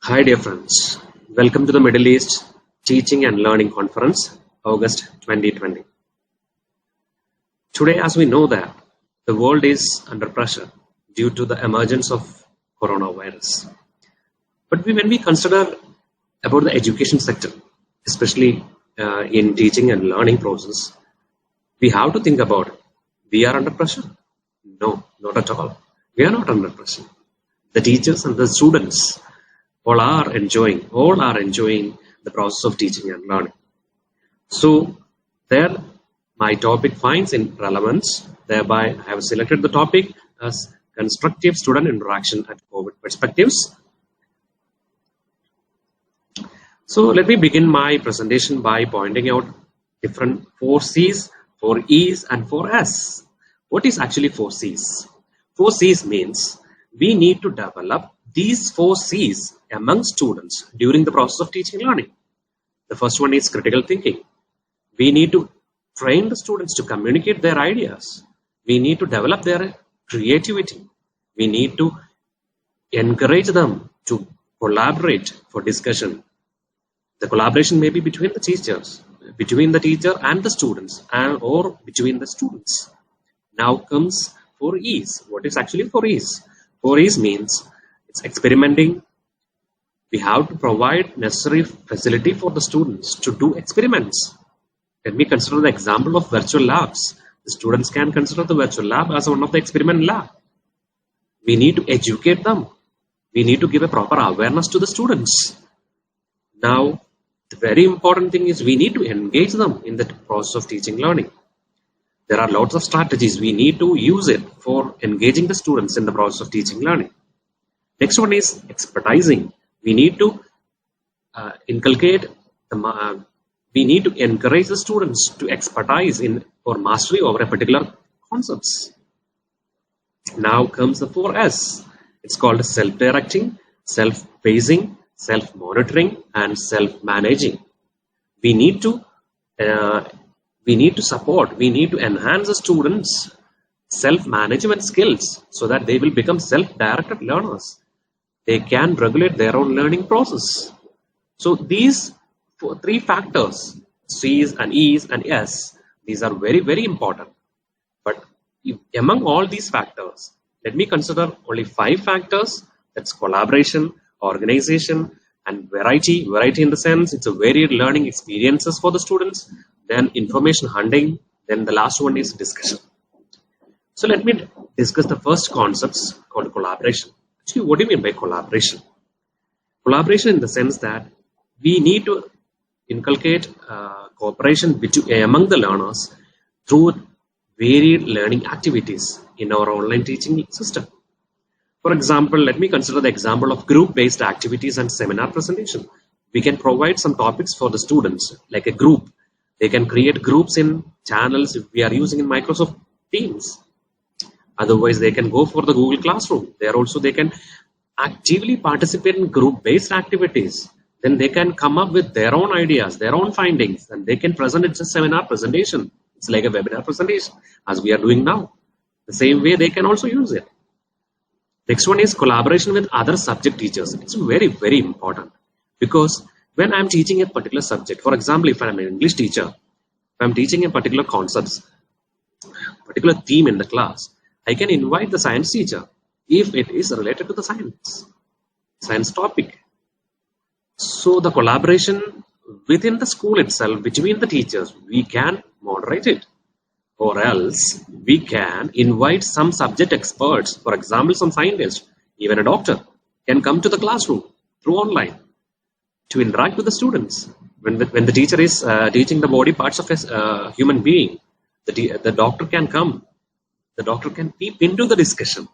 Hi dear friends, welcome to the Middle East Teaching and Learning Conference, August 2020. Today, as we know that the world is under pressure due to the emergence of coronavirus. But when we consider about the education sector, especially in teaching and learning process, we have to think about we are under pressure. No, not at all. We are not under pressure. The teachers and the students all are enjoying the process of teaching and learning. So there my topic finds in relevance. Thereby I have selected the topic as constructive student interaction at COVID perspectives. So let me begin my presentation by pointing out different 4 C's, 4 E's and 4 S. What is actually 4 C's? 4 C's means we need to develop these 4 C's among students during the process of teaching and learning. The first one is critical thinking. We need to train the students to communicate their ideas. We need to develop their creativity. We need to encourage them to collaborate for discussion. The collaboration may be between the teachers, between the teacher and the students, or between the students. Now comes 4 E's. What is actually 4 E's? 4 E's means it's experimenting. We have to provide necessary facility for the students to do experiments. Let me consider the example of virtual labs. The students can consider the virtual lab as one of the experiment lab. We need to educate them. We need to give a proper awareness to the students. Now, the very important thing is we need to engage them in the process of teaching learning. There are lots of strategies. We need to use it for engaging the students in the process of teaching learning. Next one is expertising. We need to we need to encourage the students to expertise in or mastery over a particular concepts. Now comes the 4S. It's called self-directing, self-pacing, self-monitoring, and self-managing. We need to support, we need to enhance the students' self-management skills so that they will become self-directed learners. They can regulate their own learning process. So these 3 factors, C's and E's and S, these are very, very important. But among all these factors, let me consider only 5 factors. That's collaboration, organization, and variety. Variety in the sense it's a varied learning experiences for the students. Then information hunting. Then the last one is discussion. So let me discuss the first concepts called collaboration. Actually, what do you mean by collaboration? Collaboration in the sense that we need to inculcate cooperation among the learners through varied learning activities in our online teaching system. For example, let me consider the example of group-based activities and seminar presentation. We can provide some topics for the students, like a group. They can create groups in channels if we are using in Microsoft Teams. Otherwise, they can go for the Google Classroom. There also they can actively participate in group-based activities. Then they can come up with their own ideas, their own findings, and they can present it as a seminar presentation. It's like a webinar presentation, as we are doing now. The same way they can also use it. Next one is collaboration with other subject teachers. It's very, very important because when I'm teaching a particular subject, for example, if I'm an English teacher, if I'm teaching a particular concepts, particular theme in the class, I can invite the science teacher if it is related to the science topic. So the collaboration within the school itself, between the teachers, we can moderate it. Or else we can invite some subject experts, for example, some scientists, even a doctor, can come to the classroom through online to interact with the students. When the teacher is teaching the body parts of a human being, the doctor can come. The doctor can peep into the discussion,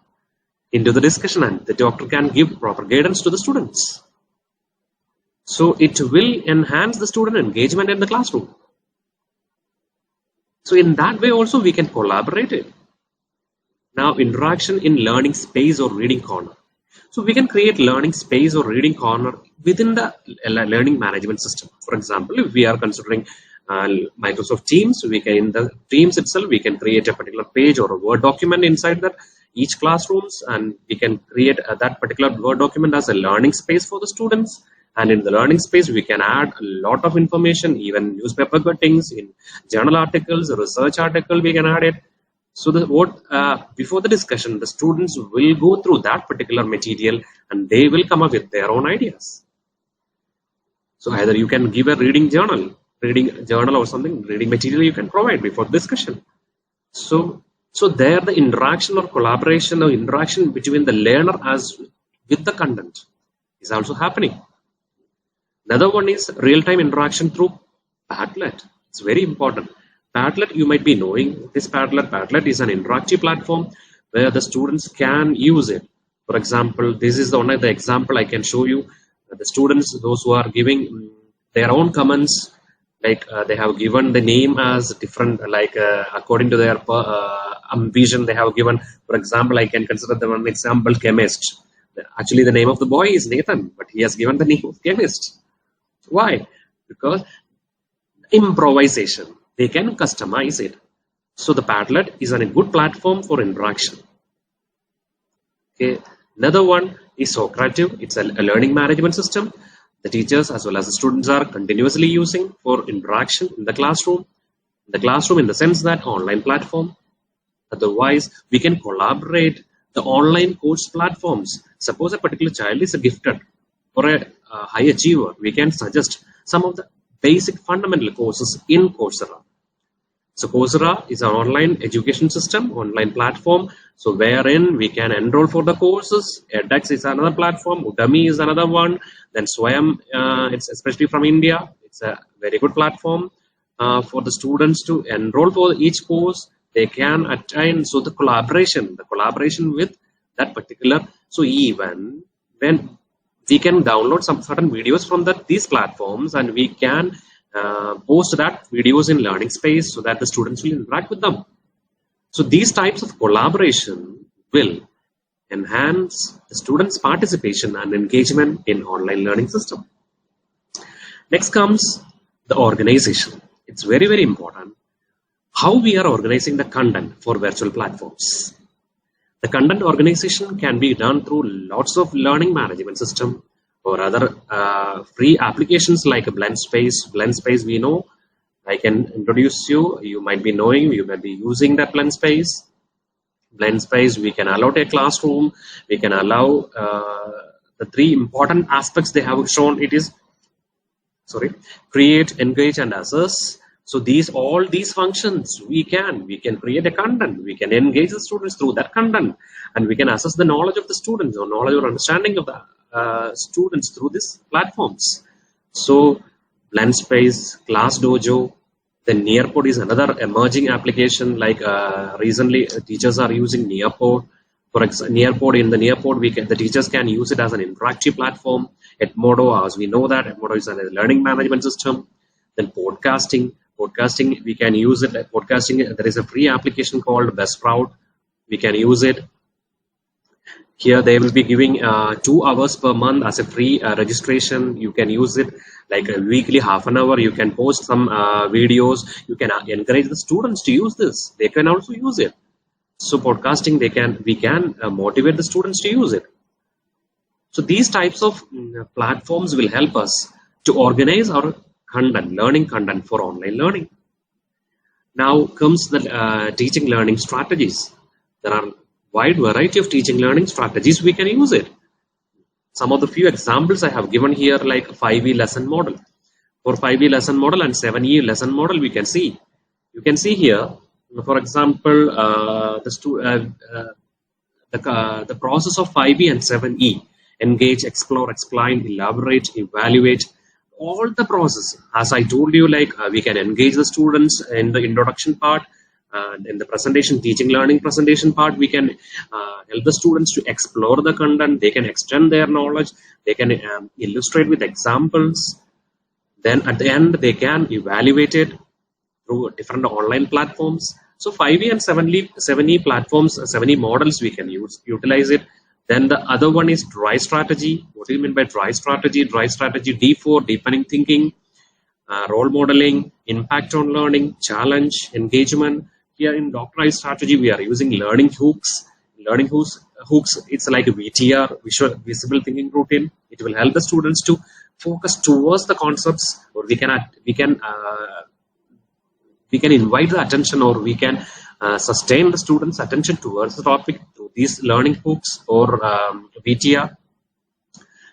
and the doctor can give proper guidance to the students. So it will enhance the student engagement in the classroom. So in that way also we can collaborate it. Now interaction in learning space or reading corner. So we can create learning space or reading corner within the learning management system. For example, if we are considering Microsoft Teams, we can, in the Teams itself, we can create a particular page or a Word document inside that. each classrooms, and we can create that particular Word document as a learning space for the students. And in the learning space, we can add a lot of information, even newspaper cuttings, in journal articles, research article, we can add it. So before the discussion, the students will go through that particular material and they will come up with their own ideas. So either you can give a reading journal or something, reading material you can provide before discussion. So there the interaction or collaboration or interaction between the learner as with the content is also happening. Another one is real-time interaction through Padlet. It's very important. Padlet, you might be knowing this Padlet. Padlet is an interactive platform where the students can use it. For example, this is one of the example I can show you. The students, those who are giving their own comments, like they have given the name as different, like according to their vision, they have given, for example, I can consider them an example, chemist. Actually, the name of the boy is Nathan, but he has given the name of chemist. Why? Because improvisation. They can customize it. So the Padlet is a good platform for interaction. Okay. Another one is Socrative. It's a learning management system. The teachers as well as the students are continuously using for interaction in the classroom. The classroom in the sense that online platform. Otherwise, we can collaborate the online course platforms. Suppose a particular child is a gifted or a high achiever. We can suggest some of the basic fundamental courses in Coursera. So Coursera is an online education system, online platform. So wherein we can enroll for the courses. edX is another platform. Udemy is another one. Then Swayam, it's especially from India. It's a very good platform for the students to enroll for each course. They can attain, so the collaboration with that particular. So even when we can download some certain videos from these platforms and we can post that videos in learning space so that the students will interact with them. So these types of collaboration will enhance the students' participation and engagement in online learning system. Next comes the organization. It's very, very important how we are organizing the content for virtual platforms. The content organization can be done through lots of learning management system or other free applications like a BlendSpace. BlendSpace, we know, I can introduce you. You might be knowing, you might be using that BlendSpace. BlendSpace, we can allot a classroom. We can allow the three important aspects they have shown. It is, create, engage, and assess. So all these functions, we can create a content. We can engage the students through that content, and we can assess the knowledge of the students or knowledge or understanding of the students through these platforms. So BlendSpace, ClassDojo, then Nearpod is another emerging application. Like recently, teachers are using Nearpod. For example, Nearpod, in the Nearpod, the teachers can use it as an interactive platform. Edmodo, as we know that Edmodo is a learning management system. Then podcasting, we can use it. Podcasting, there is a free application called Buzzsprout. We can use it. Here they will be giving 2 hours per month as a free registration. You can use it like a weekly half an hour. You can post some videos. You can encourage the students to use this. They can also use it. So podcasting, we can motivate the students to use it. So these types of platforms will help us to organize our content, learning content for online learning. Now comes the teaching learning strategies. There are wide variety of teaching learning strategies. We can use it. Some of the few examples I have given here, like 5E lesson model. For 5E lesson model and 7E lesson model, we can see. You can see here, for example, the process of 5E and 7E: engage, explore, explain, elaborate, evaluate. All the process, as I told you, like we can engage the students in the introduction part. In the presentation, teaching learning presentation part, we can help the students to explore the content. They can extend their knowledge. They can illustrate with examples. Then at the end, they can evaluate it through different online platforms. So 5E and 7E platforms, 7E models, we can utilize it. Then the other one is DRY strategy. What do you mean by DRY strategy? DRY strategy, D4, deepening thinking, role modeling, impact on learning, challenge, engagement. Here in DocDRY strategy, we are using learning hooks. learning hooks, it's like a VTR, visible thinking routine. It will help the students to focus towards the concepts, or we can invite the attention, or we can sustain the students' attention towards the topic through these learning hooks or VTR.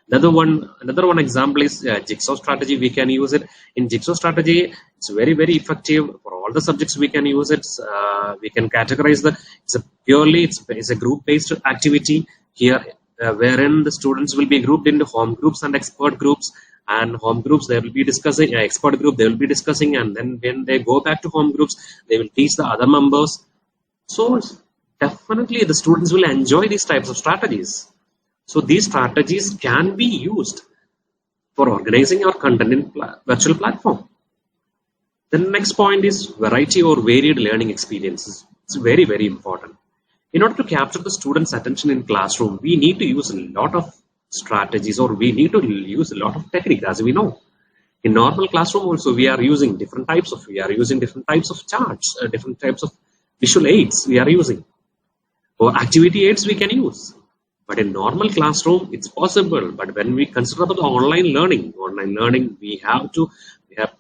Another one example is jigsaw strategy. We can use it in jigsaw strategy. It's very, very effective for all the subjects. We can use it. We can categorize it's a group-based activity here, wherein the students will be grouped into home groups and expert groups. And home groups, they will be discussing, expert group, they will be discussing, and then when they go back to home groups, they will teach the other members. So definitely the students will enjoy these types of strategies. So these strategies can be used for organizing our content in virtual platform. The next point is variety or varied learning experiences. It's very, very important. In order to capture the students' attention in classroom, we need to use a lot of strategies, or we need to use a lot of techniques, as we know. In normal classroom also, we are using different types of charts, different types of visual aids we are using, or activity aids we can use. But in normal classroom, it's possible. But when we consider about the online learning, we have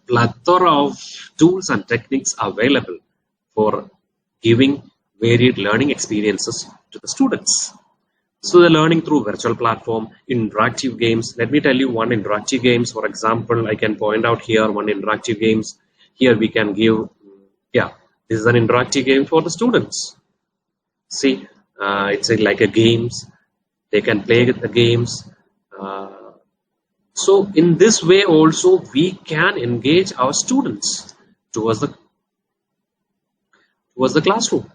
plethora of tools and techniques available for giving varied learning experiences to the students. So the learning through virtual platform, interactive games. Let me tell you one interactive games. For example, I can point out here one interactive games. Here we can give, this is an interactive game for the students. See, it's like a games. They can play the games. So in this way also we can engage our students towards the classroom.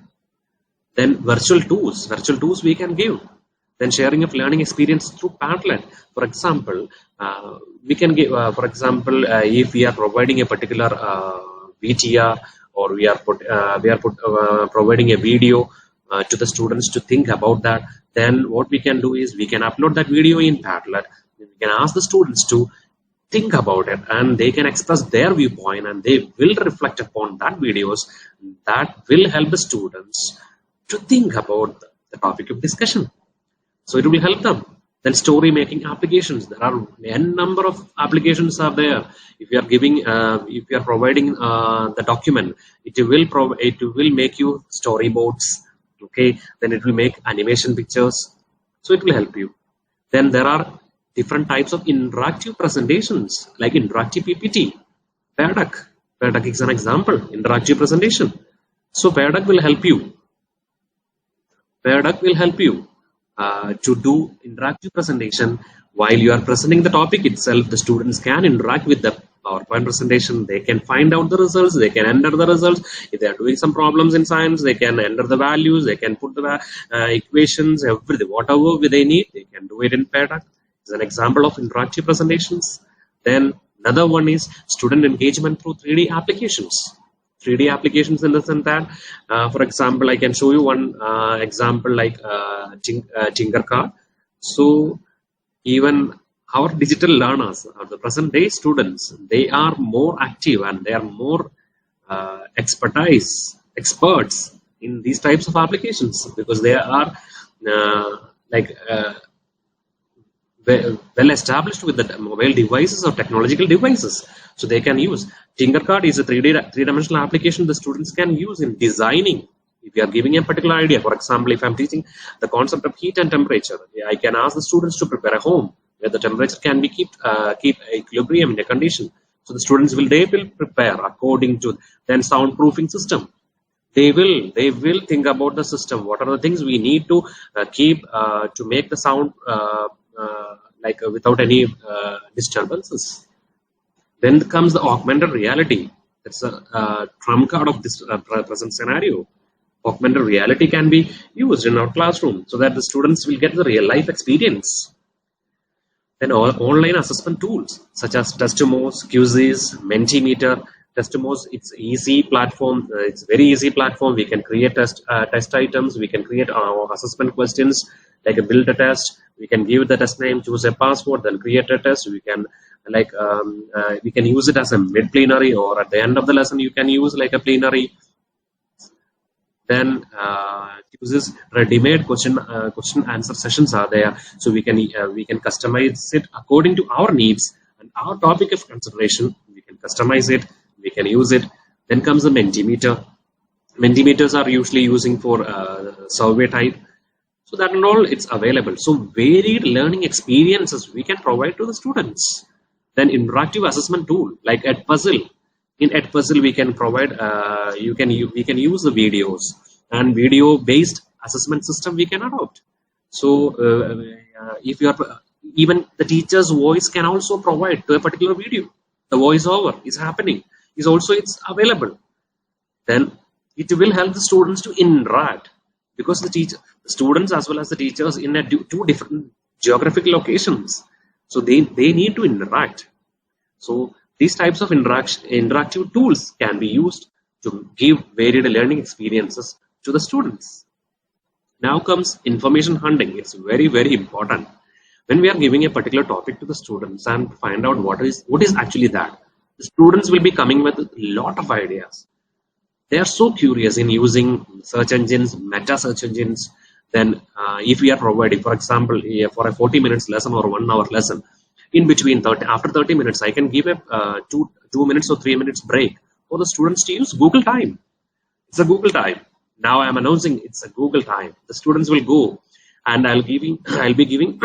Then virtual tools we can give. Then sharing of learning experience through Padlet. For example, we can give, if we are providing a particular VTR, or we are providing a video to the students to think about that, then what we can do is we can upload that video in Padlet. We can ask the students to think about it, and they can express their viewpoint, and they will reflect upon that videos. That will help the students to think about the topic of discussion. So it will help them. Then story making applications. There are n number of applications are there. If you are providing the document, it will make you storyboards. Okay. Then it will make animation pictures. So it will help you. Then there are different types of interactive presentations, like interactive PPT. Pear Duck is an example. Interactive presentation. So Pear Duck will help you. To do interactive presentation. While you are presenting the topic itself, the students can interact with the PowerPoint presentation. They can find out the results. They can enter the results. If they are doing some problems in science, they can enter the values. They can put the equations, everything, whatever they need. They can do it in Pear Duck. It's an example of interactive presentations. Then another one is student engagement through 3D applications. 3D applications in the sense that, for example, I can show you one example like Tinkercad. So even our digital learners, or the present day students, they are more active and they are more experts in these types of applications, because they are well established with the mobile devices or technological devices. So they can use Tinkercad is a three-dimensional application the students can use in designing. If you are giving a particular idea, for example, if I'm teaching the concept of heat and temperature, I can ask the students to prepare a home where the temperature can be keep equilibrium in a condition. So the students will prepare according to then soundproofing system. They will think about the system. What are the things we need to keep to make the sound without any disturbances. Then comes the augmented reality. That's a trump card of this present scenario. Augmented reality can be used in our classroom so that the students will get the real life experience. Then online assessment tools such as Testimos, Quizzes, Mentimeter. Testimos, it's easy platform. It's very easy platform. We can create test items. We can create our assessment questions, like build a test. We can give the test name, choose a password, then create a test. We can we can use it as a mid plenary, or at the end of the lesson you can use like a plenary. Then uses ready-made question answer sessions are there, so we can customize it according to our needs and our topic of consideration. We can customize it, we can use it. Then comes the Mentimeter. Mentimeters are usually using for survey type, so that and all it's available. So varied learning experiences we can provide to the students. Then interactive assessment tool like Edpuzzle. In Edpuzzle we can provide we can use the videos, and video based assessment system we can adopt. So if you are even the teacher's voice can also provide to a particular video. The voiceover is happening, is also it's available. Then it will help the students to interact, because the students as well as the teachers in two different geographical locations, so they need to interact. So these types of interactive tools can be used to give varied learning experiences to the students. Now comes information hunting. It's very, very important. When we are giving a particular topic to the students and find out what is actually that, the students will be coming with a lot of ideas. They are so curious in using search engines, meta search engines. Then if we are providing, for example, for a 40 minutes lesson or 1 hour lesson, in between after 30 minutes, I can give a 2 minutes or 3 minutes break for the students to use Google Time. It's a Google Time. Now I am announcing it's a Google Time. The students will go, and I'll be giving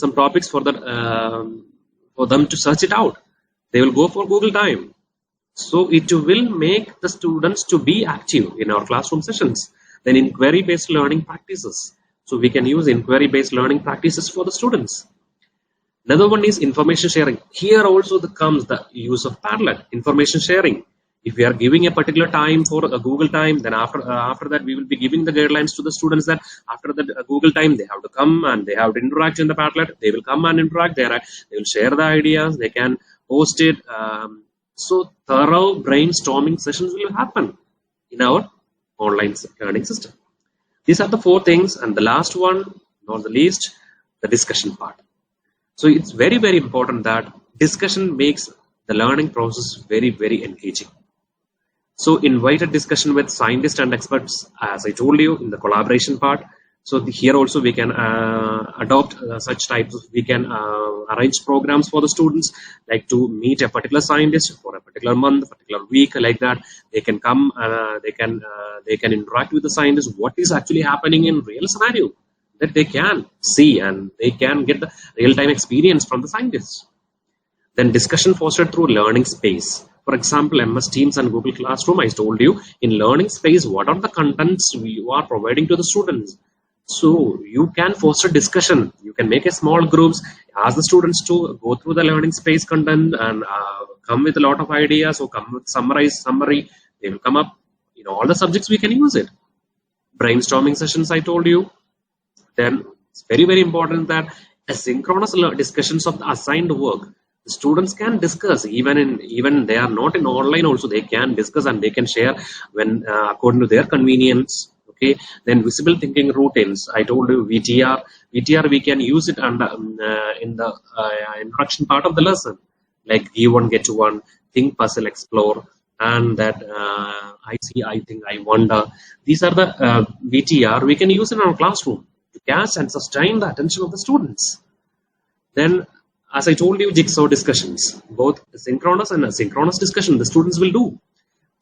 some topics for them to search it out. They will go for Google Time. So it will make the students to be active in our classroom sessions. Then inquiry-based learning practices. So we can use inquiry-based learning practices for the students. Another one is information sharing. Here also comes the use of Padlet, information sharing. If we are giving a particular time for a Google Time, then after that we will be giving the guidelines to the students that after the Google Time they have to come and they have to interact in the Padlet. They will come and interact. They will share the ideas. They can post it. So thorough brainstorming sessions will happen in our online learning system. These are the 4 things, and the last one, not the least, the discussion part. So it's very, very important that discussion makes the learning process very, very engaging. So invited discussion with scientists and experts, as I told you in the collaboration part. So here also we can adopt such types of, we can arrange programs for the students, like to meet a particular scientist for a particular month, particular week, like that. They can come, they can interact with the scientist, what is actually happening in real scenario, that they can see and they can get the real-time experience from the scientists. Then discussion fostered through learning space. For example, MS Teams and Google Classroom, I told you, in learning space, what are the contents you are providing to the students? So you can foster discussion. You can make a small groups, ask the students to go through the learning space content and come with a lot of ideas, or come with summary. They will come up in all the subjects. We can use it. Brainstorming sessions, I told you. Then it's very, very important that asynchronous discussions of the assigned work. The students can discuss even they are not in online. Also, they can discuss and they can share when according to their convenience. Okay, then visible thinking routines. I told you VTR. VTR we can use it under in the introduction part of the lesson, like give one, get one, think, puzzle, explore, and that I see, I think, I wonder. These are the VTR we can use in our classroom to catch and sustain the attention of the students. Then, as I told you, jigsaw discussions, both synchronous and asynchronous discussion, the students will do.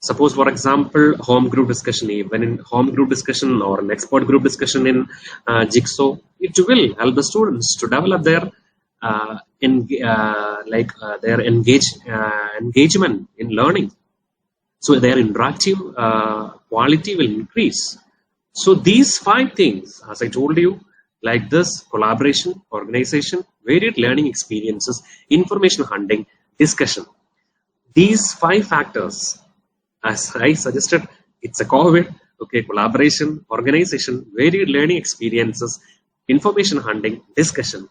Suppose, for example, home group discussion. When in home group discussion or an expert group discussion in Jigsaw, it will help the students to develop their engagement in learning. So their interactive quality will increase. So these 5 things, as I told you, like this: collaboration, organization, varied learning experiences, information hunting, discussion. These 5 factors, as I suggested, it's a COVID, okay, collaboration, organization, varied learning experiences, information hunting, discussion,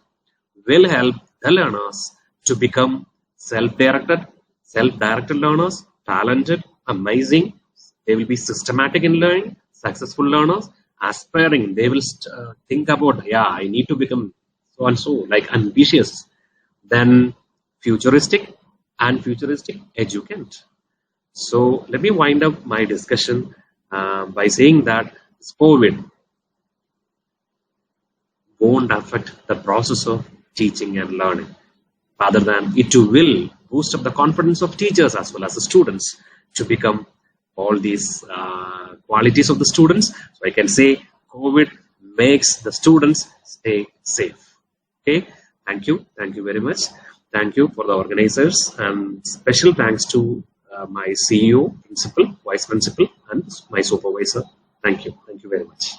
will help the learners to become self-directed learners, talented, amazing. They will be systematic in learning, successful learners, aspiring. They will think about, yeah, I need to become so and so, like ambitious. Then futuristic educant. So let me wind up my discussion by saying that COVID won't affect the process of teaching and learning. Rather than it will boost up the confidence of teachers as well as the students to become all these qualities of the students. So I can say COVID makes the students stay safe. Okay, thank you very much. Thank you for the organizers, and special thanks to my CEO, principal, vice principal, and my supervisor. Thank you very much.